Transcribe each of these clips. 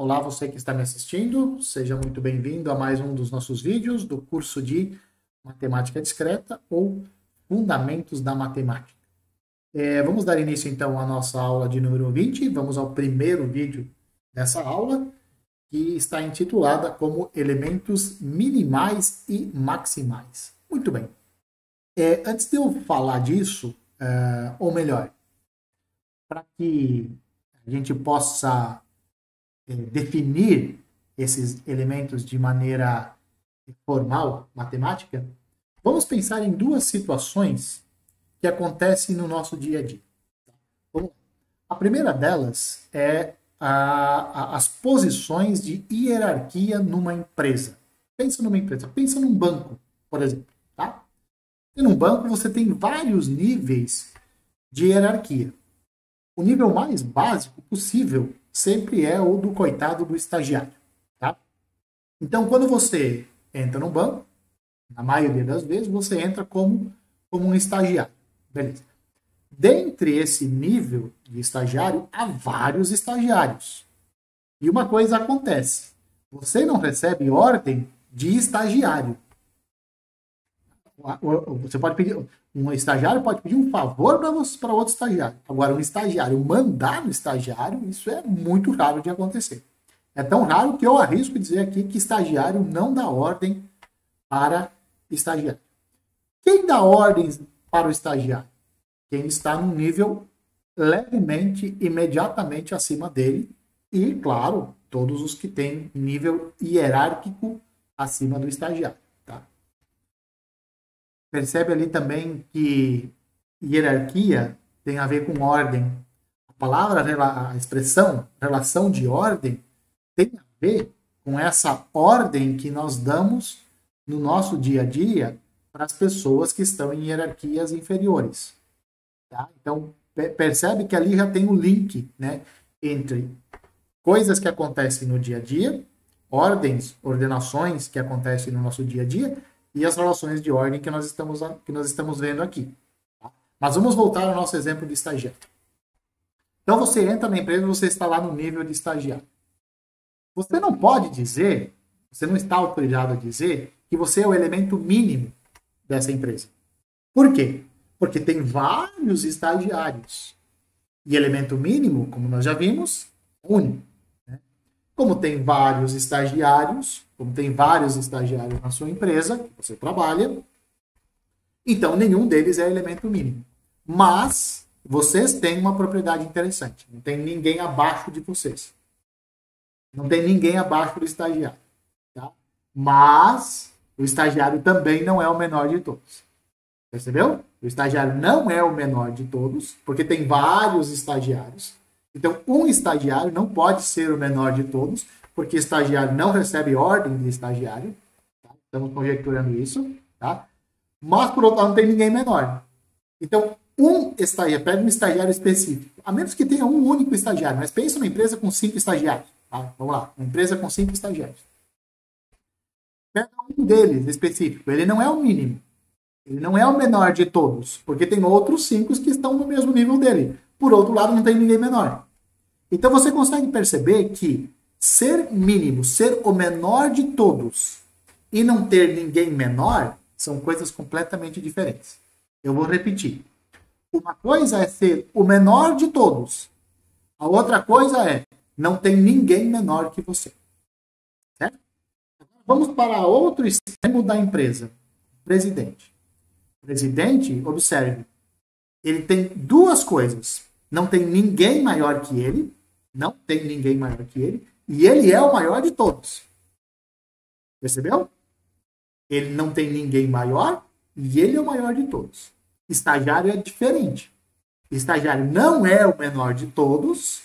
olá você que está me assistindo, seja muito bem-vindo a mais um dos nossos vídeos do curso de Matemática Discreta ou Fundamentos da Matemática. Vamos dar início então à nossa aula de número 20, vamos ao primeiro vídeo dessa aula, que está intitulada como Elementos Minimais e Maximais. Muito bem. Antes de eu falar disso, ou melhor, para que a gente possa definir esses elementos de maneira formal, matemática, vamos pensar em duas situações que acontecem no nosso dia a dia. A primeira delas é as posições de hierarquia numa empresa. Pensa numa empresa, pensa num banco, por exemplo. Tá? E num banco você tem vários níveis de hierarquia. O nível mais básico possível sempre é o do coitado do estagiário. Tá? Então, quando você entra no banco, na maioria das vezes, você entra como um estagiário. Beleza. Dentre esse nível de estagiário, há vários estagiários. E uma coisa acontece. Você não recebe ordem de estagiário. Você pode pedir, um estagiário pode pedir um favor para outro estagiário. Agora, um estagiário mandar no estagiário, isso é muito raro de acontecer. É tão raro que eu arrisco dizer aqui que estagiário não dá ordem para estagiário. Quem dá ordens para o estagiário? Quem está num nível levemente, imediatamente acima dele e, claro, todos os que têm nível hierárquico acima do estagiário. Tá? Percebe ali também que hierarquia tem a ver com ordem. A palavra, a expressão relação de ordem tem a ver com essa ordem que nós damos no nosso dia a dia para as pessoas que estão em hierarquias inferiores. Tá? Então, percebe que ali já tem um link, né, entre coisas que acontecem no dia a dia, ordenações que acontecem no nosso dia a dia, e as relações de ordem que nós estamos vendo aqui. Tá? Mas vamos voltar ao nosso exemplo de estagiário. Então, você entra na empresa e você está lá no nível de estagiário. Você não pode dizer, você não está autorizado a dizer que você é o elemento mínimo dessa empresa. Por quê? Porque tem vários estagiários. E elemento mínimo, como nós já vimos, é único. Né? Como tem vários estagiários na sua empresa, que você trabalha, então nenhum deles é elemento mínimo. Mas vocês têm uma propriedade interessante. Não tem ninguém abaixo de vocês. Não tem ninguém abaixo do estagiário. Tá? Mas o estagiário também não é o menor de todos. Percebeu? O estagiário não é o menor de todos, porque tem vários estagiários. Então, um estagiário não pode ser o menor de todos, porque estagiário não recebe ordem de estagiário. Tá? Estamos conjecturando isso. Tá? Mas, por outro lado, não tem ninguém menor. Então, pega um estagiário específico. A menos que tenha um único estagiário. Mas pensa numa empresa com 5 estagiários. Tá? Vamos lá. Uma empresa com 5 estagiários. Pega um deles específico. Ele não é o mínimo. Ele não é o menor de todos, porque tem outros 5 que estão no mesmo nível dele. Por outro lado, não tem ninguém menor. Então você consegue perceber que ser mínimo, ser o menor de todos e não ter ninguém menor são coisas completamente diferentes. Eu vou repetir. Uma coisa é ser o menor de todos. A outra coisa é não tem ninguém menor que você. Certo? Vamos para outro extremo da empresa. Presidente. Presidente, observe, ele tem duas coisas. Não tem ninguém maior que ele, e ele é o maior de todos. Percebeu? Ele não tem ninguém maior e ele é o maior de todos. Estagiário é diferente. Estagiário não é o menor de todos,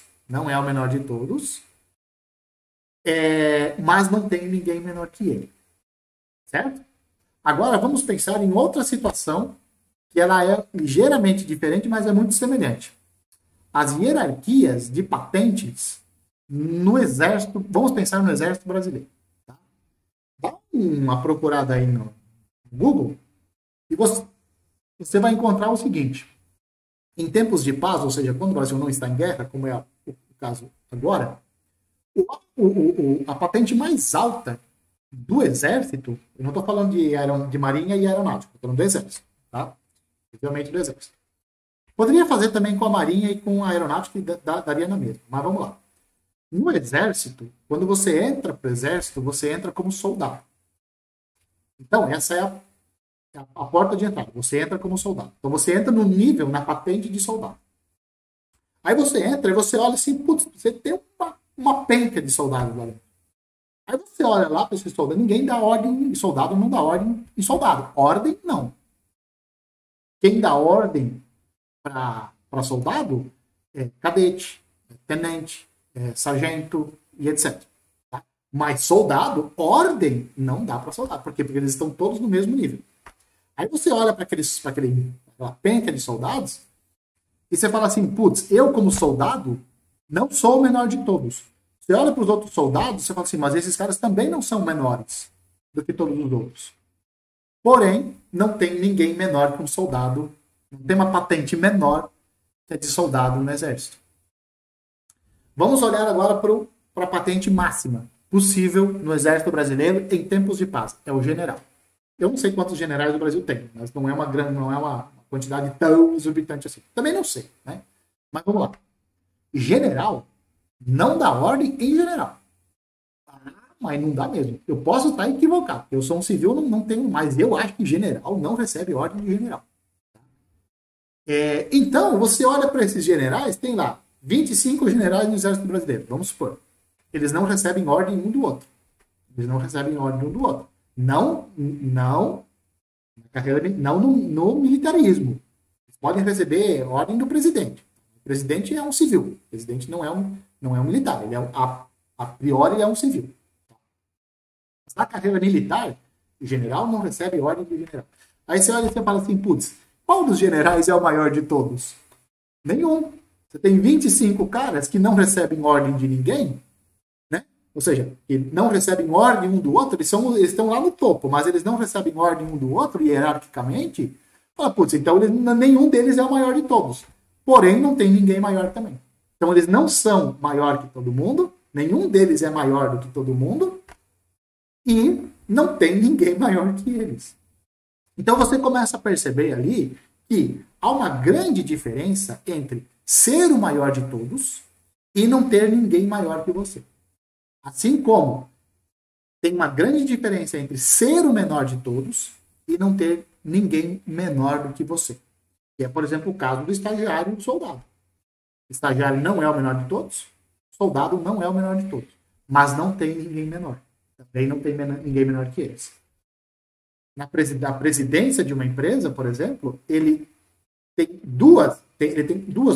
mas não tem ninguém menor que ele. Certo? Agora vamos pensar em outra situação que ela é ligeiramente diferente, mas é muito semelhante. As hierarquias de patentes no Exército, vamos pensar no Exército Brasileiro. Tá? Dá uma procurada aí no Google e você vai encontrar o seguinte. Em tempos de paz, ou seja, quando o Brasil não está em guerra, como é o caso agora, o alto a patente mais alta do Exército, eu não estou falando de Marinha e Aeronáutica, estou falando do Exército, tá? Realmente do Exército. Poderia fazer também com a Marinha e com a Aeronáutica, e daria na mesma, mas vamos lá. No Exército, quando você entra para o Exército, você entra como soldado. Então, essa é a porta de entrada. Você entra como soldado. Então, você entra no nível, na patente de soldado. Aí você entra e você olha assim, putz, você tem uma penca de soldados lá dentro. Aí você olha lá para esse soldado, ninguém dá ordem em soldado, não dá ordem em soldado. Ordem, não. Quem dá ordem para soldado é cadete, é tenente, é sargento e etc. Tá? Mas soldado, ordem, não dá para soldado. Por quê? Porque eles estão todos no mesmo nível. Aí você olha para aquela penca de soldados e você fala assim, putz, eu como soldado não sou o menor de todos. Você olha para os outros soldados, você fala assim, mas esses caras também não são menores do que todos os outros. Porém, não tem ninguém menor que um soldado, não tem uma patente menor que a de soldado no Exército. Vamos olhar agora para a patente máxima possível no Exército Brasileiro em tempos de paz. É o general. Eu não sei quantos generais o Brasil tem, mas não é uma quantidade tão exorbitante assim. Também não sei, né? Mas vamos lá. General não dá ordem em general. Mas não dá mesmo. Eu posso estar equivocado. Eu sou um civil, não tenho mais. Eu acho que general não recebe ordem de general. Então, você olha para esses generais, tem lá 25 generais no Exército Brasileiro, vamos supor. Eles não recebem ordem um do outro. Eles não recebem ordem um do outro. Não na carreira, não no militarismo. Eles podem receber ordem do presidente. O presidente é um civil. O presidente não é um militar. Ele a priori é um civil. Mas na carreira militar, o general não recebe ordem do general. Aí você olha e você fala assim, putz, qual dos generais é o maior de todos? Nenhum. Você tem 25 caras que não recebem ordem de ninguém, né? Ou seja, que não recebem ordem um do outro, eles estão lá no topo, mas eles não recebem ordem um do outro, hierarquicamente. Fala, putz, então nenhum deles é o maior de todos. Porém, não tem ninguém maior também. Então, eles não são maior que todo mundo, nenhum deles é maior do que todo mundo, e não tem ninguém maior que eles. Então, você começa a perceber ali que há uma grande diferença entre ser o maior de todos e não ter ninguém maior que você. Assim como tem uma grande diferença entre ser o menor de todos e não ter ninguém menor do que você. Que é, por exemplo, o caso do estagiário e do soldado. O estagiário não é o menor de todos, o soldado não é o menor de todos. Mas não tem ninguém menor. Também não tem ninguém menor que eles. Na presidência de uma empresa, por exemplo, ele tem duas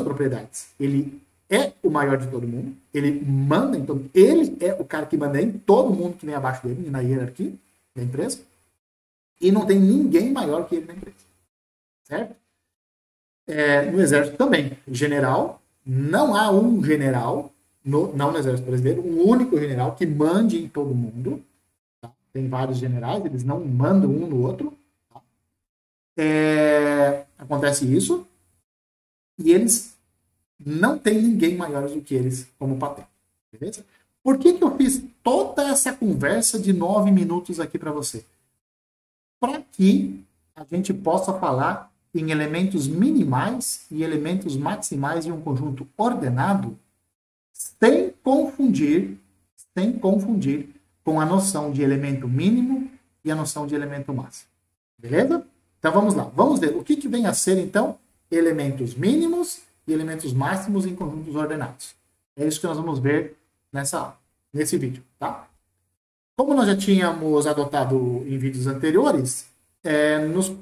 propriedades. Ele é o maior de todo mundo, ele manda em todo mundo, ele é o cara que manda em todo mundo que vem abaixo dele, na hierarquia da empresa, e não tem ninguém maior que ele na empresa. Certo? No Exército também. General, não há um general, não no Exército Brasileiro, um único general que mande em todo mundo. Tá? Tem vários generais, eles não mandam um no outro. Tá? Acontece isso. E eles não têm ninguém maior do que eles como patente. Beleza? Por que eu fiz toda essa conversa de 9 minutos aqui para você? Para que a gente possa falar em elementos minimais e elementos maximais de um conjunto ordenado sem confundir com a noção de elemento mínimo e a noção de elemento máximo. Beleza? Então vamos lá. Vamos ver o que vem a ser, então, elementos mínimos e elementos máximos em conjuntos ordenados. É isso que nós vamos ver nesse vídeo. Tá? Como nós já tínhamos adotado em vídeos anteriores,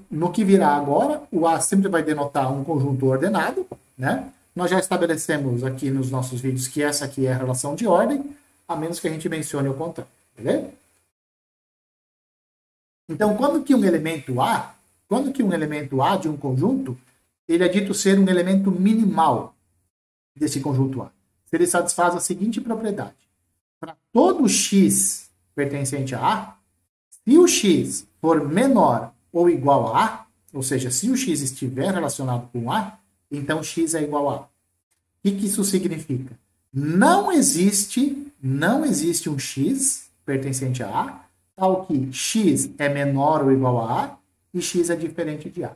no que virá agora, o A sempre vai denotar um conjunto ordenado, né? Nós já estabelecemos aqui nos nossos vídeos que essa aqui é a relação de ordem, a menos que a gente mencione o contrário, beleza? Então, quando que um elemento A de um conjunto, ele é dito ser um elemento minimal desse conjunto A. Se ele satisfaz a seguinte propriedade: para todo x pertencente a A, se o x for menor ou igual a A, ou seja, se o x estiver relacionado com A, então x é igual a A. O que isso significa? Não existe não existe um x pertencente a A, tal que x é menor ou igual a A e x é diferente de A.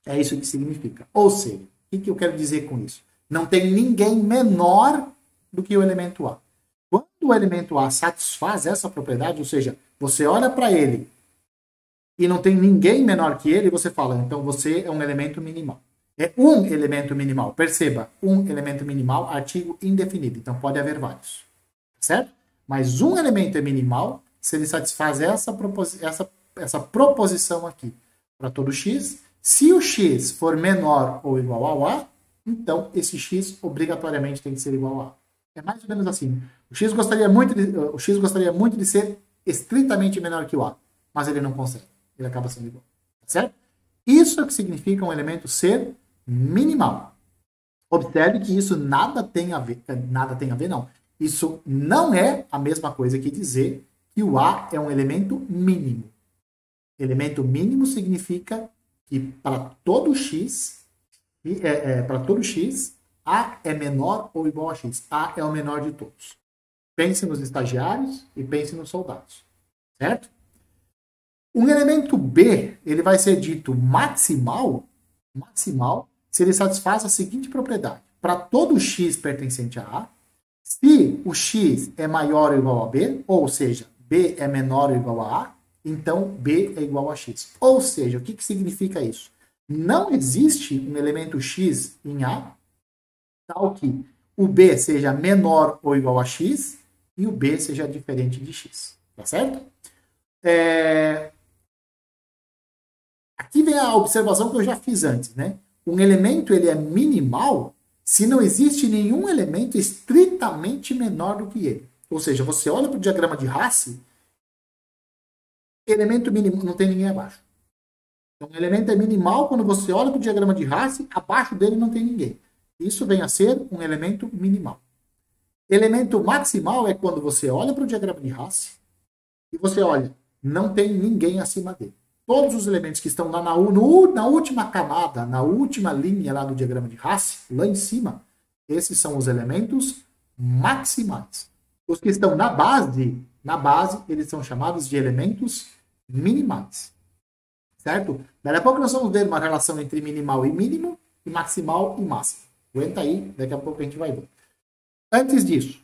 É isso que significa. Ou seja, o que eu quero dizer com isso? Não tem ninguém menor do que o elemento A. Quando o elemento A satisfaz essa propriedade, ou seja, você olha para ele e não tem ninguém menor que ele, você fala, então você é um elemento minimal. É um elemento minimal. Perceba, um elemento minimal, artigo indefinido. Então pode haver vários. Certo? Mas um elemento é minimal se ele satisfaz essa proposição aqui para todo x. Se o x for menor ou igual ao A, então esse x obrigatoriamente tem que ser igual a A. É mais ou menos assim. O x gostaria muito de ser estritamente menor que o A, mas ele não consegue. Ele acaba sendo igual. Certo? Isso é o que significa um elemento ser minimal. Observe que isso nada tem a ver, não. Isso não é a mesma coisa que dizer que o A é um elemento mínimo. Elemento mínimo significa que para todo x, A é menor ou igual a x. A é o menor de todos. Pense nos estagiários e pense nos soldados. Certo? Um elemento B, ele vai ser dito maximal se ele satisfaz a seguinte propriedade. Para todo x pertencente a A, se o x é maior ou igual a B, ou seja, B é menor ou igual a A, então B é igual a x. Ou seja, o que significa isso? Não existe um elemento x em A tal que o B seja menor ou igual a x e o B seja diferente de x. Tá certo? Aqui vem a observação que eu já fiz antes, né? Um elemento ele é minimal se não existe nenhum elemento estritamente menor do que ele. Ou seja, você olha para o diagrama de Hasse, elemento mínimo, não tem ninguém abaixo. Então, um elemento é minimal quando você olha para o diagrama de Hasse, abaixo dele não tem ninguém. Isso vem a ser um elemento minimal. Elemento maximal é quando você olha para o diagrama de Hasse e você olha, não tem ninguém acima dele. Todos os elementos que estão lá na última camada, na última linha lá do diagrama de Hasse, lá em cima, esses são os elementos maximais. Os que estão na base, eles são chamados de elementos minimais. Certo? Daqui a pouco nós vamos ver uma relação entre minimal e mínimo, e maximal e máximo. Aguenta aí, daqui a pouco a gente vai ver. Antes disso,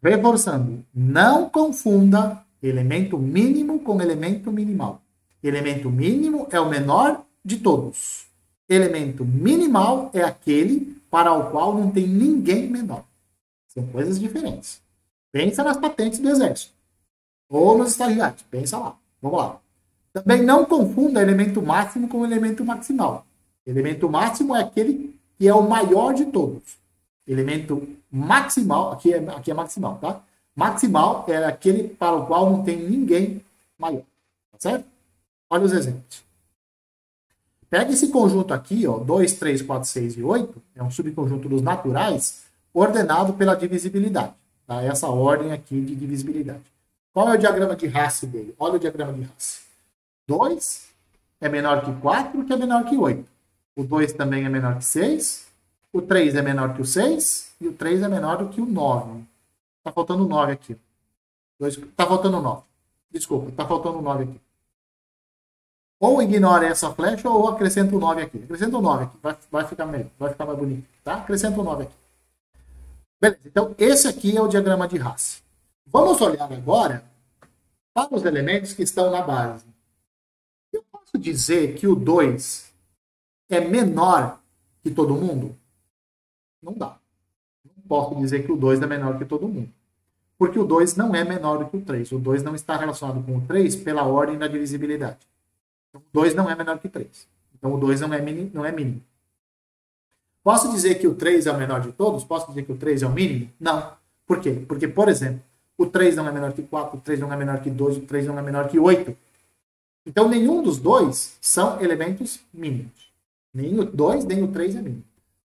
reforçando, não confunda elemento mínimo com elemento minimal. Elemento mínimo é o menor de todos. Elemento minimal é aquele para o qual não tem ninguém menor. São coisas diferentes. Pensa nas patentes do exército. Ou nos estagiários. Pensa lá. Vamos lá. Também não confunda elemento máximo com elemento maximal. Elemento máximo é aquele que é o maior de todos. Elemento maximal, aqui é maximal, tá? Maximal é aquele para o qual não tem ninguém maior. Tá certo? Olha os exemplos. Pega esse conjunto aqui, ó, 2, 3, 4, 6 e 8, é um subconjunto dos naturais, ordenado pela divisibilidade. Tá? Essa ordem aqui de divisibilidade. Qual é o diagrama de Hasse dele? Olha o diagrama de Hasse. 2 é menor que 4, que é menor que 8. O 2 também é menor que 6. O 3 é menor que o 6. E o 3 é menor do que o 9. Está faltando 9 aqui. Está faltando 9. Desculpa, está faltando 9 aqui. Ou ignore essa flecha ou acrescenta o 9 aqui. Acrescenta o 9 aqui. Vai ficar melhor. Vai ficar mais bonito. Tá? Acrescenta o 9 aqui. Beleza. Então, esse aqui é o diagrama de Hasse. Vamos olhar agora para os elementos que estão na base. Eu posso dizer que o 2 é menor que todo mundo? Não dá. Não posso dizer que o 2 é menor que todo mundo. Porque o 2 não é menor do que o 3. O 2 não está relacionado com o 3 pela ordem da divisibilidade. Então, o 2 não é menor que 3. Então, o 2 não é mínimo. Posso dizer que o 3 é o menor de todos? Posso dizer que o 3 é o mínimo? Não. Por quê? Porque, por exemplo, o 3 não é menor que 4, o 3 não é menor que 2, o 3 não é menor que 8. Então, nenhum dos dois são elementos mínimos. Nem o 2, nem o 3 é mínimo.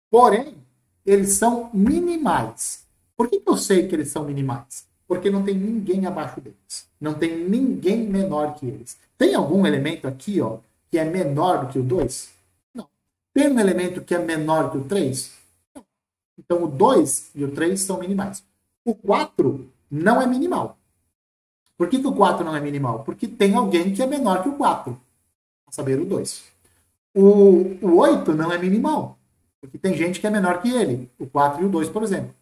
Porém, eles são minimais. Por que eu sei que eles são minimais? Porque não tem ninguém abaixo deles. Não tem ninguém menor que eles. Tem algum elemento aqui, ó, que é menor do que o 2? Não. Tem um elemento que é menor que o 3? Não. Então, o 2 e o 3 são minimais. O 4 não é minimal. Por que o 4 não é minimal? Porque tem alguém que é menor que o 4, a saber, o 2. O 8 não é minimal, porque tem gente que é menor que ele, o 4 e o 2, por exemplo.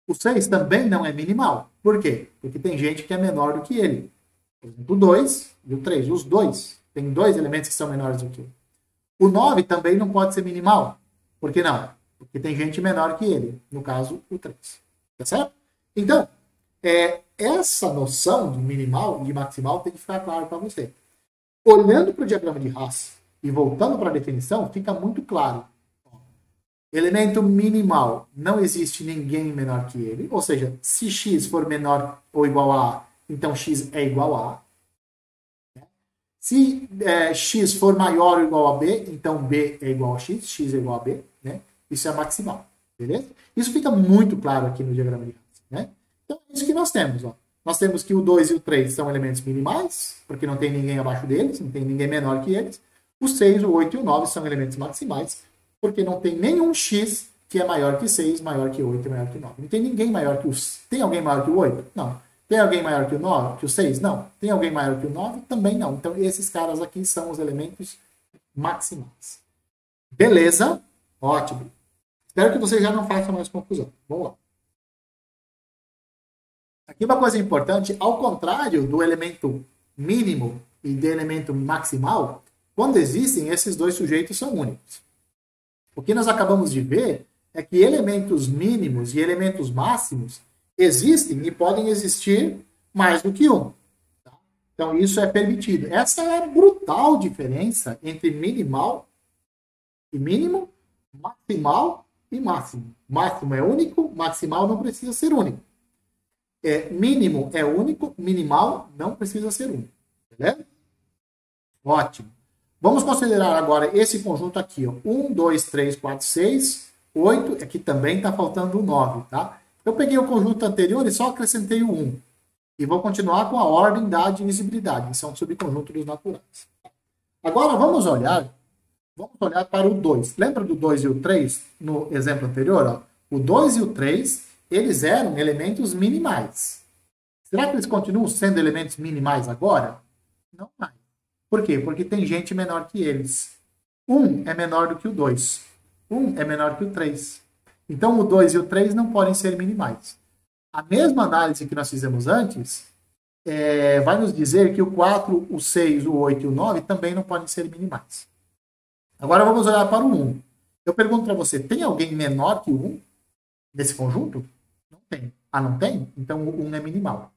O 6 também não é minimal. Por quê? Porque tem gente que é menor do que ele. Por exemplo, o 2 e o 3. Os dois. Tem dois elementos que são menores do que ele. O 9 também não pode ser minimal. Por que não? Porque tem gente menor que ele. No caso, o 3. Tá certo? Então, essa noção de minimal e de maximal tem que ficar claro para você. Olhando para o diagrama de Haas e voltando para a definição, fica muito claro. Elemento minimal, não existe ninguém menor que ele. Ou seja, se x for menor ou igual a A, então x é igual a A. Se x for maior ou igual a B, então B é igual a x é igual a B. Né? Isso é maximal. Beleza? Isso fica muito claro aqui no diagrama de Haas. Né? Então é isso que nós temos. Ó. Nós temos que o 2 e o 3 são elementos minimais, porque não tem ninguém abaixo deles, não tem ninguém menor que eles. O 6, o 8 e o 9 são elementos maximais, porque não tem nenhum x que é maior que 6, maior que 8 e maior que 9. Não tem ninguém maior que o... Tem alguém maior que o 8? Não. Tem alguém maior que o 9, que o 6? Não. Tem alguém maior que o 9? Também não. Então, esses caras aqui são os elementos maximais. Beleza? Ótimo. Espero que vocês já não façam mais confusão. Vamos lá. Aqui uma coisa importante, ao contrário do elemento mínimo e do elemento maximal, quando existem, esses dois sujeitos são únicos. O que nós acabamos de ver é que elementos mínimos e elementos máximos existem e podem existir mais do que um. Tá? Então, isso é permitido. Essa é a brutal diferença entre minimal e mínimo, maximal e máximo. Máximo é único, maximal não precisa ser único. Mínimo é único, minimal não precisa ser único. Beleza? Ótimo. Vamos considerar agora esse conjunto aqui. Ó. 1, 2, 3, 4, 6, 8. Aqui também está faltando o 9. Tá? Eu peguei o conjunto anterior e só acrescentei o 1. E vou continuar com a ordem da divisibilidade. Isso é um subconjunto dos naturais. Agora vamos olhar para o 2. Lembra do 2 e o 3 no exemplo anterior? Ó? O 2 e o 3, eles eram elementos minimais. Será que eles continuam sendo elementos minimais agora? Não mais. Por quê? Porque tem gente menor que eles. 1 é menor do que o 2. 1 é menor que o 3. Então, o 2 e o 3 não podem ser minimais. A mesma análise que nós fizemos antes vai nos dizer que o 4, o 6, o 8 e o 9 também não podem ser minimais. Agora, vamos olhar para o 1. Eu pergunto para você, tem alguém menor que o 1 nesse conjunto? Não tem. Ah, não tem? Então, o 1 é minimal.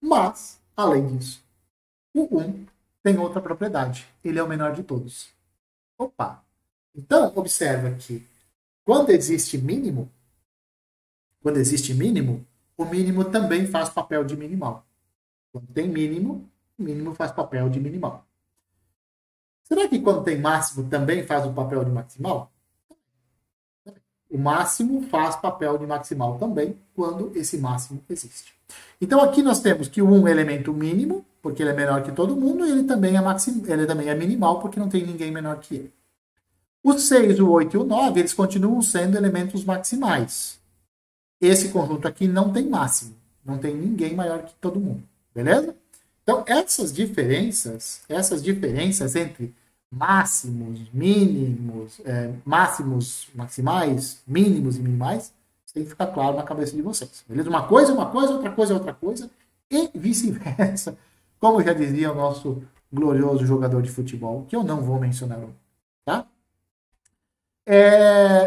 Mas, além disso, o 1 tem outra propriedade. Ele é o menor de todos. Opa! Então, observa que quando existe mínimo, o mínimo também faz papel de minimal. Quando tem mínimo, o mínimo faz papel de minimal. Será que quando tem máximo também faz o papel de maximal? O máximo faz papel de maximal também quando esse máximo existe. Então aqui nós temos que o 1 é elemento mínimo, porque ele é menor que todo mundo, e ele também é minimal, porque não tem ninguém menor que ele. O 6, o 8 e o 9, eles continuam sendo elementos maximais. Esse conjunto aqui não tem máximo, não tem ninguém maior que todo mundo, beleza? Então essas diferenças entre máximos, mínimos, máximos, maximais, mínimos e minimais, tem que ficar claro na cabeça de vocês. Beleza? Uma coisa é uma coisa, outra coisa é outra coisa, e vice-versa, como já dizia o nosso glorioso jogador de futebol, que eu não vou mencionar o nome, tá?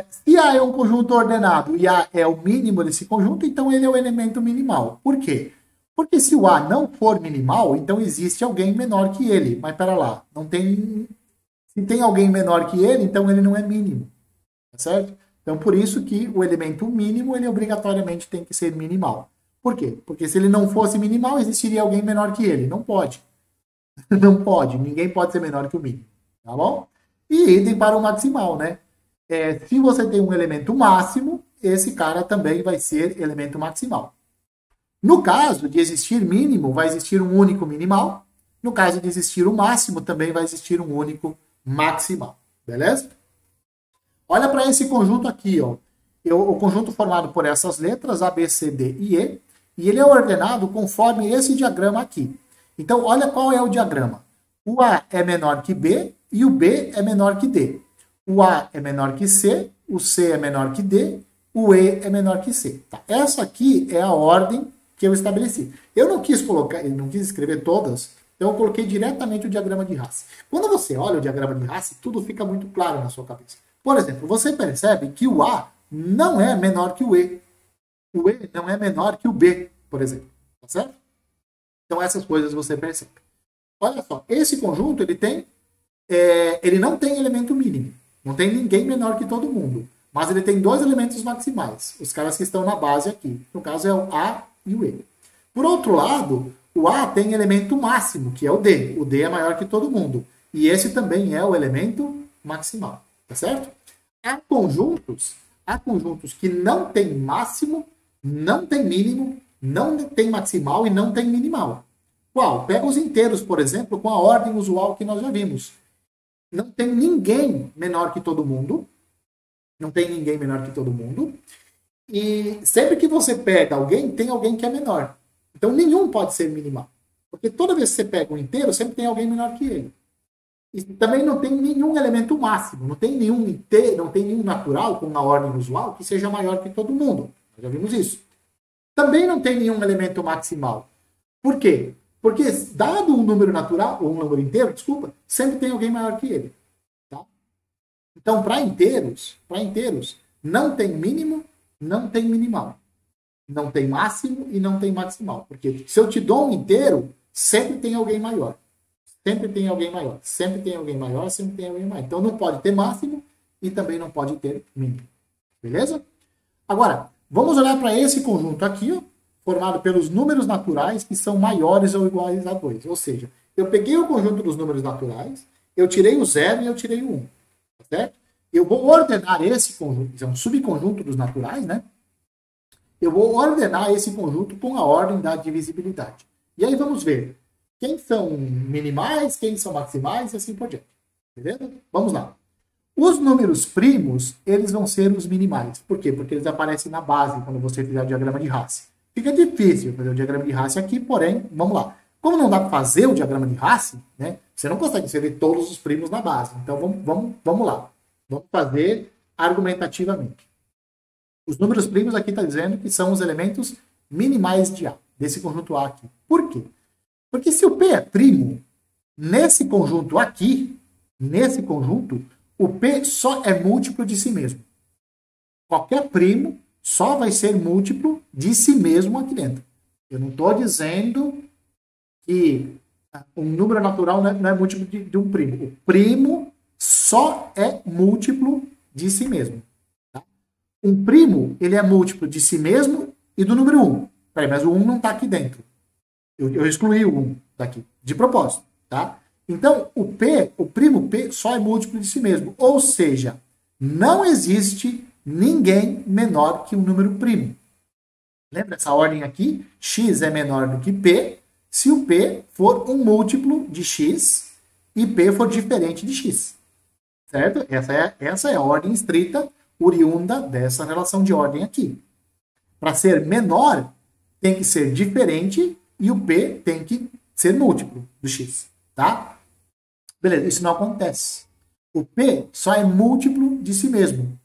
Se A é um conjunto ordenado e A é o mínimo desse conjunto, então ele é o elemento minimal. Por quê? Porque se o A não for minimal, então existe alguém menor que ele. Mas pera lá, não tem... Se tem alguém menor que ele, então ele não é mínimo. Tá certo? Então, por isso que o elemento mínimo, ele obrigatoriamente tem que ser minimal. Por quê? Porque se ele não fosse minimal, existiria alguém menor que ele. Não pode. Não pode. Ninguém pode ser menor que o mínimo. Tá bom? E idem para o maximal, né? Se você tem um elemento máximo, esse cara também vai ser elemento maximal. No caso de existir mínimo, vai existir um único minimal. No caso de existir o máximo, também vai existir um único maximal. Beleza? Olha para esse conjunto aqui, ó. O conjunto formado por essas letras, A, B, C, D e E. E ele é ordenado conforme esse diagrama aqui. Então, olha qual é o diagrama. O A é menor que B e o B é menor que D. O A é menor que C, o C é menor que D, o E é menor que C. Tá? Essa aqui é a ordem que eu estabeleci. Eu não quis colocar, eu não quis escrever todas, então eu coloquei diretamente o diagrama de Hasse. Quando você olha o diagrama de Hasse, tudo fica muito claro na sua cabeça. Por exemplo, você percebe que o A não é menor que o E. O E não é menor que o B, por exemplo. Tá certo? Então essas coisas você percebe. Olha só, esse conjunto ele não tem elemento mínimo. Não tem ninguém menor que todo mundo. Mas ele tem dois elementos maximais. Os caras que estão na base aqui. No caso é o A e o E. Por outro lado, o A tem elemento máximo, que é o D. O D é maior que todo mundo. E esse também é o elemento maximal. Tá certo? Há conjuntos que não tem máximo, não tem mínimo, não tem maximal e não tem minimal. Qual? Pega os inteiros, por exemplo, com a ordem usual que nós já vimos. Não tem ninguém menor que todo mundo. Não tem ninguém menor que todo mundo. E sempre que você pega alguém, tem alguém que é menor. Então, nenhum pode ser minimal. Porque toda vez que você pega um inteiro, sempre tem alguém menor que ele. E também não tem nenhum elemento máximo. Não tem nenhum inteiro, não tem nenhum natural com a ordem usual que seja maior que todo mundo. Nós já vimos isso. Também não tem nenhum elemento maximal. Por quê? Porque, dado um número natural, ou um número inteiro, desculpa, sempre tem alguém maior que ele. Tá? Então, para inteiros, não tem mínimo, não tem minimal. Não tem máximo e não tem maximal. Porque se eu te dou um inteiro, sempre tem alguém maior. Sempre tem alguém maior. Sempre tem alguém maior, sempre tem alguém maior. Então, não pode ter máximo e também não pode ter mínimo. Beleza? Agora, vamos olhar para esse conjunto aqui, ó, formado pelos números naturais que são maiores ou iguais a 2. Ou seja, eu peguei o conjunto dos números naturais, eu tirei o 0 e eu tirei o 1. Tá certo? Eu vou ordenar esse conjunto, que é um subconjunto dos naturais, né? Eu vou ordenar esse conjunto com a ordem da divisibilidade. E aí vamos ver quem são minimais, quem são maximais e assim por diante. Beleza? Vamos lá. Os números primos, eles vão ser os minimais. Por quê? Porque eles aparecem na base quando você fizer o diagrama de Hasse. Fica difícil fazer o diagrama de Hasse aqui, porém, vamos lá. Como não dá para fazer o diagrama de Hasse, né, você não consegue inserir todos os primos na base. Então, vamos lá. Vamos fazer argumentativamente. Os números primos aqui está dizendo que são os elementos minimais de A, desse conjunto A aqui. Por quê? Porque se o P é primo, nesse conjunto aqui, o P só é múltiplo de si mesmo. Qualquer primo só vai ser múltiplo de si mesmo aqui dentro. Eu não estou dizendo que um número natural não é múltiplo de um primo. O primo só é múltiplo de si mesmo. Tá? Um primo, ele é múltiplo de si mesmo e do número 1. Peraí, mas o 1 não está aqui dentro. Eu excluí o 1 daqui, de propósito. Tá? Então, o primo P só é múltiplo de si mesmo. Ou seja, não existe ninguém menor que um número primo. Lembra essa ordem aqui? X é menor do que P se o P for um múltiplo de X e P for diferente de X. Certo? Essa é a ordem estrita oriunda dessa relação de ordem aqui. Para ser menor, tem que ser diferente e o P tem que ser múltiplo do X. Tá? Beleza, isso não acontece. O P só é múltiplo de si mesmo.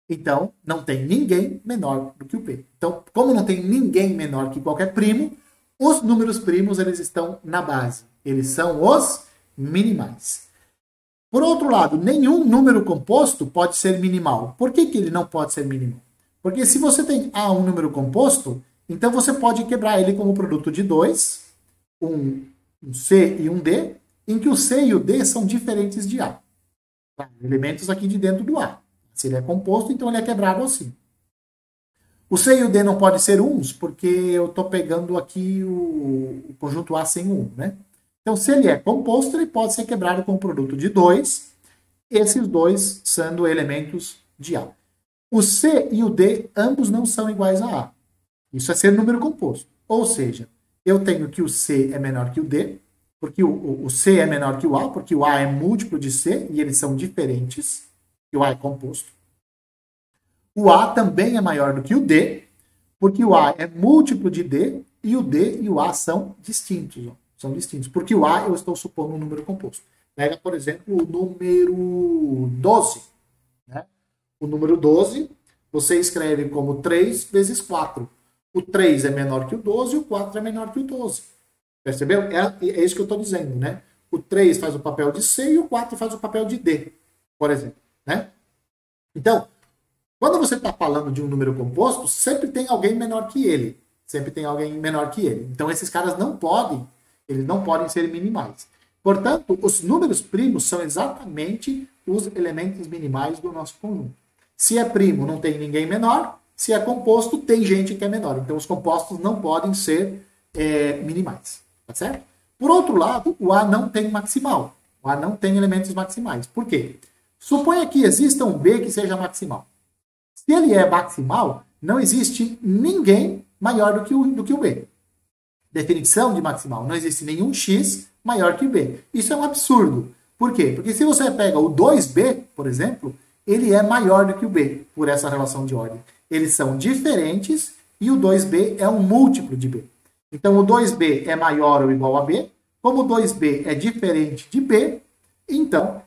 Então, não tem ninguém menor do que o P. Então, como não tem ninguém menor que qualquer primo, os números primos eles estão na base. Eles são os minimais. Por outro lado, nenhum número composto pode ser minimal. Por que ele não pode ser minimal? Porque se você tem A um número composto, então você pode quebrar ele como produto de 2, um C e um D, em que o C e o D são diferentes de A. Tá? Elementos aqui de dentro do A. Se ele é composto, então ele é quebrado assim. O C e o D não podem ser uns, porque eu estou pegando aqui o conjunto A sem o 1, né? Então, se ele é composto, ele pode ser quebrado com o produto de 2, esses dois sendo elementos de A. O C e o D, ambos não são iguais a A. Isso é ser número composto. Ou seja, eu tenho que o C é menor que o D, porque o C é menor que o A, porque o A é múltiplo de C e eles são diferentes, e o A é composto. O A também é maior do que o D, Porque o A é múltiplo de D e o D e o A são distintos. Ó, são distintos. Porque o A eu estou supondo um número composto. Pega, por exemplo, o número 12. Né? O número 12 você escreve como 3 vezes 4. O 3 é menor que o 12 e o 4 é menor que o 12. Percebeu? É isso que eu estou dizendo, né? O 3 faz o papel de C e o 4 faz o papel de D, por exemplo. Né? Então, quando você está falando de um número composto, sempre tem alguém menor que ele. Sempre tem alguém menor que ele. Então, esses caras eles não podem ser minimais. Portanto, os números primos são exatamente os elementos minimais do nosso conjunto. Se é primo, não tem ninguém menor. Se é composto, tem gente que é menor. Então, os compostos não podem ser minimais. Tá certo? Por outro lado, o A não tem maximal. O A não tem elementos maximais. Por quê? Suponha que exista um B que seja maximal. Se ele é maximal, não existe ninguém maior do que o B. Definição de maximal. Não existe nenhum X maior que B. Isso é um absurdo. Por quê? Porque se você pega o 2B, por exemplo, ele é maior do que o B, por essa relação de ordem. Eles são diferentes e o 2B é um múltiplo de B. Então, o 2B é maior ou igual a B. Como o 2B é diferente de B, então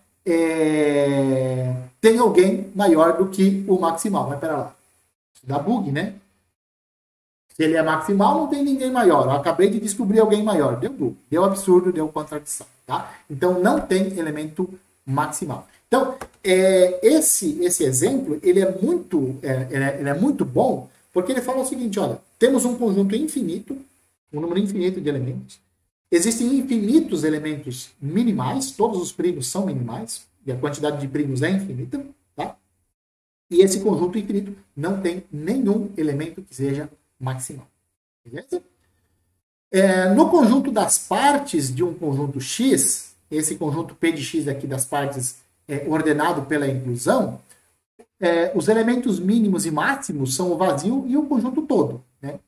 tem alguém maior do que o maximal. Mas pera lá. Isso dá bug, né? Se ele é maximal, não tem ninguém maior. Eu acabei de descobrir alguém maior. Deu bug. Deu absurdo, deu contradição. Tá? Então, não tem elemento maximal. Então, esse exemplo ele é muito bom, porque ele fala o seguinte, olha, temos um conjunto infinito, um número infinito de elementos, existem infinitos elementos minimais, todos os primos são minimais, e a quantidade de primos é infinita, tá? E esse conjunto infinito não tem nenhum elemento que seja maximal. Beleza? No conjunto das partes de um conjunto X, esse conjunto P de X aqui das partes ordenado pela inclusão, os elementos mínimos e máximos são o vazio e o conjunto todo. Né?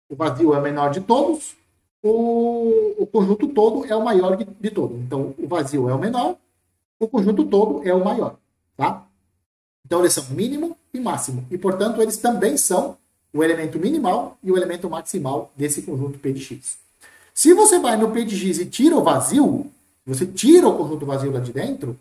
O vazio é o menor de todos, o conjunto todo é o maior de todos. Então, o vazio é o menor, o conjunto todo é o maior. Tá? Então, eles são mínimo e máximo. E, portanto, eles também são o elemento minimal e o elemento maximal desse conjunto P de X. Se você vai no P de X e tira o vazio, você tira o conjunto vazio lá de dentro,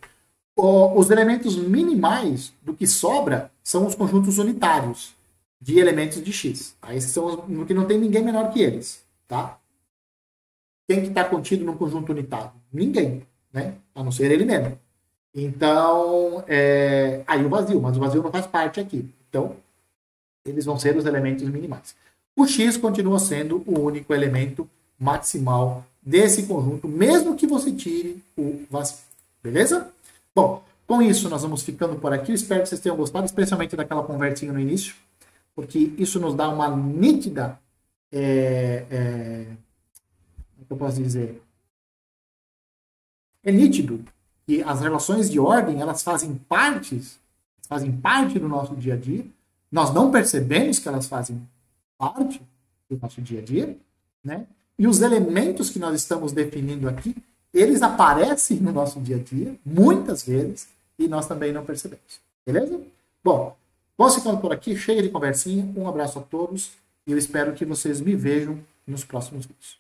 os elementos minimais do que sobra são os conjuntos unitários de elementos de X. Tá? Esses são os que não tem ninguém menor que eles. Tá? Quem que está contido num conjunto unitário? Ninguém, né? A não ser ele mesmo. Então, aí o vazio, mas o vazio não faz parte aqui. Então, eles vão ser os elementos minimais. O X continua sendo o único elemento maximal desse conjunto, mesmo que você tire o vazio. Beleza? Bom, com isso nós vamos ficando por aqui. Eu espero que vocês tenham gostado, especialmente daquela conversinha no início, porque isso nos dá uma nítida... como é que eu posso dizer? É nítido que as relações de ordem, elas fazem parte do nosso dia a dia. Nós não percebemos que elas fazem parte do nosso dia a dia, né? E os elementos que nós estamos definindo aqui, eles aparecem no nosso dia a dia, muitas vezes, e nós também não percebemos. Beleza? Bom, vamos ficando por aqui, chega de conversinha, um abraço a todos, e eu espero que vocês me vejam nos próximos vídeos.